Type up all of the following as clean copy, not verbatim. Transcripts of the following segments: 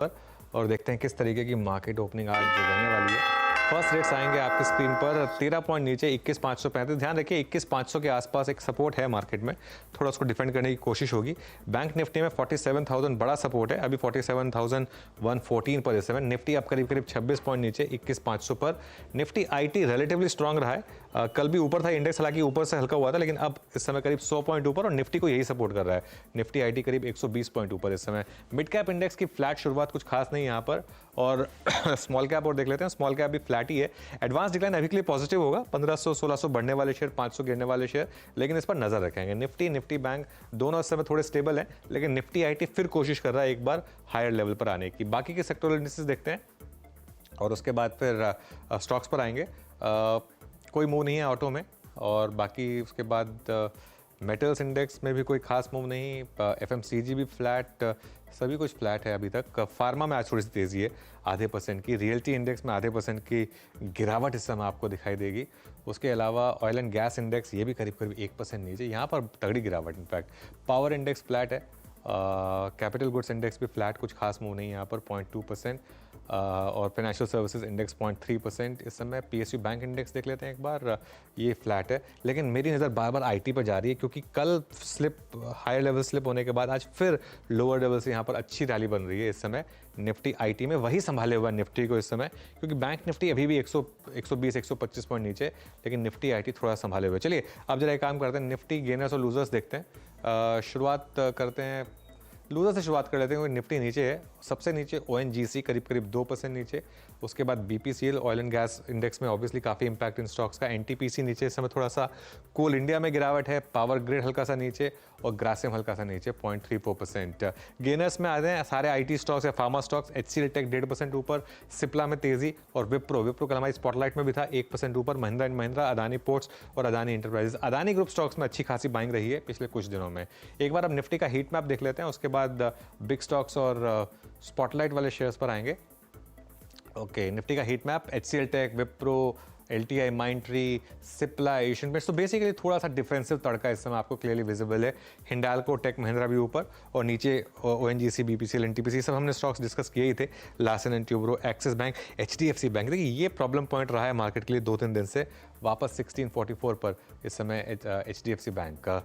पर और देखते हैं किस तरीके की मार्केट ओपनिंग आज रहने वाली है। फर्स्ट रेट्स आएंगे आपकी स्क्रीन पर 13 पॉइंट नीचे 21,535। ध्यान रखिए 21,500 के आसपास एक सपोर्ट है मार्केट में, थोड़ा उसको डिफेंड करने की कोशिश होगी। बैंक निफ्टी में 47,000 बड़ा सपोर्ट है, अभी 47,114 पर इस समय। निफ्टी अब करीब करीब 26 पॉइंट नीचे 21,500 पर। निफ्टी आईटी रिलेटिवली स्ट्रांग रहा है, कल भी ऊपर था इंडेक्स, हालांकि ऊपर से हल्का हुआ था, लेकिन अब इस समय करीब 100 पॉइंट ऊपर और निफ्टी को यही सपोर्ट कर रहा है। निफ्टी आईटी करीब 120 पॉइंट ऊपर इस समय। मिड कैप इंडेक्स की फ्लैट शुरुआत कुछ खास नहीं यहाँ पर, और स्मॉल कैप और देख लेते हैं। स्मॉल कैप भी फ्लैट ही है। एडवांस डिक्लाइन अभी के लिए पॉजिटिव होगा, 1500-1600 बढ़ने वाले शेयर, 500 गिरने वाले शेयर, लेकिन इस पर नजर रखेंगे। निफ्टी बैंक दोनों इस समय थोड़े स्टेबल हैं, लेकिन निफ्टी आईटी फिर कोशिश कर रहा है एक बार हायर लेवल पर आने की। बाकी के सेक्टोरल इंडिसेस देखते हैं और उसके बाद फिर स्टॉक्स पर आएंगे। कोई मूव नहीं है ऑटो में, और बाकी उसके बाद मेटल्स इंडेक्स में भी कोई खास मूव नहीं। एफएमसीजी भी फ्लैट, सभी कुछ फ्लैट है अभी तक। फार्मा में आज थोड़ी सी तेज़ी है, आधे % की। रियल्टी इंडेक्स में आधे % की गिरावट इस समय आपको दिखाई देगी। उसके अलावा ऑयल एंड गैस इंडेक्स ये भी करीब करीब 1% नीचे, यहाँ पर तगड़ी गिरावट। इनफैक्ट पावर इंडेक्स फ्लैट है, कैपिटल गुड्स इंडेक्स भी फ्लैट, कुछ खास मूव नहीं यहाँ पर, 0.2%। और फाइनेंशियल सर्विसेज इंडेक्स 0.3% इस समय। पीएसयू बैंक इंडेक्स देख लेते हैं एक बार, ये फ्लैट है, लेकिन मेरी नज़र बार बार आईटी पर जा रही है, क्योंकि कल हायर लेवल स्लिप होने के बाद आज फिर लोअर लेवल से यहाँ पर अच्छी रैली बन रही है इस समय। निफ्टी आईटी में वही संभाले हुआ निफ्टी को इस समय, क्योंकि बैंक निफ्टी अभी भी 120-125 पॉइंट नीचे, लेकिन निफ्टी आईटी थोड़ा संभाले हुए। चलिए अब जरा एक काम करते हैं, निफ्टी गेनर्स और लूजर्स देखते हैं। शुरुआत करते हैं, लूजर से शुरुआत कर लेते हैं। निफ्टी नीचे है, सबसे नीचे ओएनजीसी करीब करीब 2% नीचे। उसके बाद BPCL oil and gas index में ऑब्वियसली काफ़ी इंपैक्ट इन स्टॉक्स का। एनटीपीसी नीचे इस समय थोड़ा सा। कोल इंडिया में गिरावट है, पावर ग्रिड हल्का सा नीचे, और ग्रासिम हल्का सा नीचे 0.34%। गेनर्स में आ रहे हैं सारे आईटी स्टॉक्स या फार्मा स्टॉक्स। एचसीएल टेक 1.5% ऊपर, सिप्ला में तेजी, और विप्रो कल हमारी स्पॉटलाइट में भी था 1% ऊपर। महिंद्रा एंड महिंद्रा, अदानी पोर्ट्स और Adani enterprises, Adani group stocks में अच्छी खासी बाइंग रही है पिछले कुछ दिनों में। एक बार अब निफ्टी का हीट मैप देख लेते हैं, उसके बाद बिग स्टॉक्स और स्पॉटलाइट वाले शेयर्स पर आएंगे। ओके, निफ्टी का heat map, HCL tech, Wipro, LTI, Mindtree, Cipla, Asian Paints, तो बेसिकली थोड़ा सा डिफेंसिव तड़का इस समय आपको क्लियरली विजिबल है। हिंडाल्को, टेक महिंद्रा भी ऊपर, और नीचे ओएनजीसी, बीपीसीएल, एनटीपीसी, सब हमने स्टॉक्स डिस्कस किए ही थे। Larsen and Toubro, axis bank, HDFC bank. देखिए ये प्रॉब्लम पॉइंट रहा है मार्केट के लिए 2-3 दिन से, वापस 1644 पर इस समय एचडीएफसी बैंक का।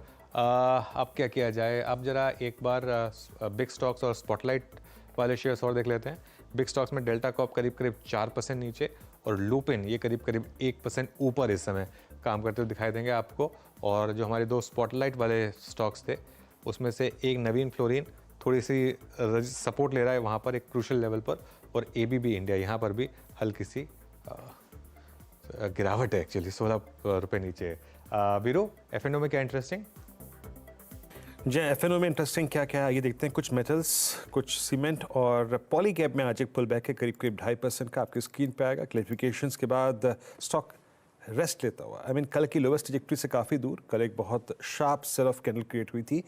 अब क्या किया जाए, अब जरा एक बार बिग स्टॉक्स और स्पॉटलाइट वाले शेयर्स और देख लेते हैं। बिग स्टॉक्स में डेल्टा कॉप करीब करीब 4% नीचे, और लुपिन ये करीब करीब 1% ऊपर इस समय काम करते हुए दिखाई देंगे आपको। और जो हमारे दो स्पॉटलाइट वाले स्टॉक्स थे, उसमें से एक नवीन फ्लोरिन थोड़ी सी सपोर्ट ले रहा है वहाँ पर एक क्रूशल लेवल पर, और एबीबी इंडिया यहाँ पर भी हल्की सी गिरावट है, एक्चुअली 16 रुपये नीचे है। वीरो, एफएनओ में क्या इंटरेस्टिंग? जी, एफएनओ में इंटरेस्टिंग क्या क्या है ये देखते हैं। कुछ मेटल्स, कुछ सीमेंट, और पॉली कैप में आज एक पुल बैक है करीब करीब 2.5% का, आपकी स्क्रीन पे आएगा। क्लैरिफिकेशंस के बाद स्टॉक रेस्ट लेता हुआ, कल की लोवेस्ट ट्रैजेक्टरी से काफ़ी दूर। कल एक बहुत sharp sell off candle create हुई थी,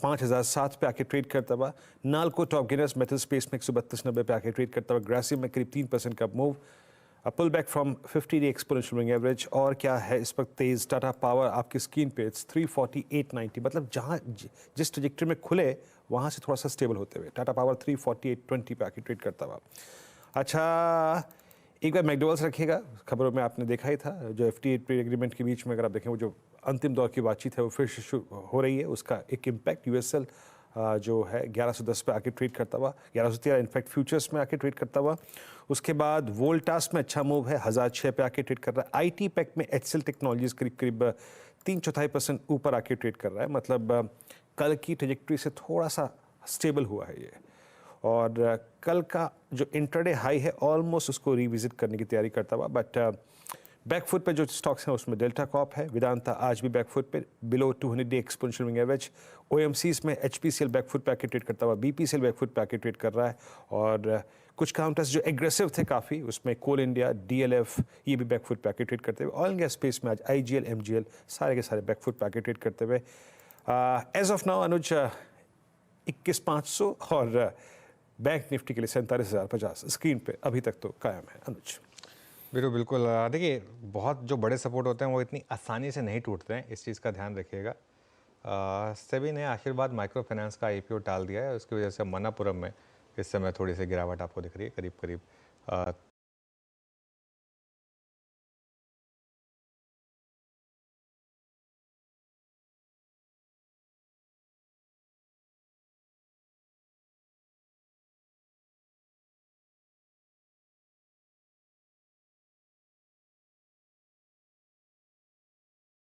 5007 पे आके ट्रेड करता हुआ। Nalco top gainers metal space में 132.90 पे आके ट्रेड करता हुआ। ग्रासिम में करीब 3% का move, pull back from 50-day exponential moving average. और क्या है इस वक्त तेज, टाटा पावर आपकी स्क्रीन पे 348.90, मतलब जहां जिस ट्रैजेक्टरी में खुले वहां से थोड़ा सा स्टेबल होते हुए टाटा पावर 348.20 पे आके ट्रेड करता हुआ। अच्छा, एक बार मैकडॉनल्ड्स रखिएगा, खबरों में आपने देखा ही था, जो FTA ट्रेड एग्रीमेंट के बीच में अगर आप देखें, वो जो अंतिम दौर की बातचीत है वो फिर शुरू हो रही है। उसका एक इम्पैक्ट यूएसएल जो है 1110 पे आके ट्रेड करता हुआ, 1113 इनफैक्ट फ्यूचर्स में आके ट्रेड करता हुआ। उसके बाद वोल्टास में अच्छा मूव है, 1006 पे आके ट्रेड कर रहा है। आईटी पैक में एचसीएल टेक्नोलॉजीज करीब करीब 3/4% ऊपर आके ट्रेड कर रहा है, मतलब कल की ट्रेजेक्टरी से थोड़ा सा स्टेबल हुआ है ये। और कल का जो इंट्राडे हाई है ऑलमोस्ट उसको रिविजिट करने की तैयारी करता हुआ। बट बैकफुट पे जो स्टॉक्स हैं उसमें डेल्टा कॉप है, वेदांता आज भी बैकफुट पे below 200-day exponential moving average. OMCs में एचपीसीएल बैकफुट पे आके ट्रेड करता हुआ, बीपीसीएल बैकफुट पे आके ट्रेड कर रहा है। और कुछ काउंटर्स जो एग्रेसिव थे काफ़ी, उसमें कोल इंडिया, डीएलएफ, ये भी बैकफुट पे आके ट्रेड करते हुए। ऑयल एंड गैस स्पेस में आज आईजीएल, एमजीएल सारे के सारे बैकफुट पे आके ट्रेड करते हुए। एज ऑफ नाउ अनुज 21,500 और बैंक निफ्टी के लिए 47,050 स्क्रीन पे अभी तक तो कायम है। अनुज बिल्कुल, देखिए बहुत जो बड़े सपोर्ट होते हैं वो इतनी आसानी से नहीं टूटते हैं, इस चीज़ का ध्यान रखिएगा। सेबी ने आशीर्वाद माइक्रो फाइनेंस का आईपीओ टाल दिया है, उसकी वजह से मनापुरम में इस समय थोड़ी सी गिरावट आपको दिख रही है, करीब करीब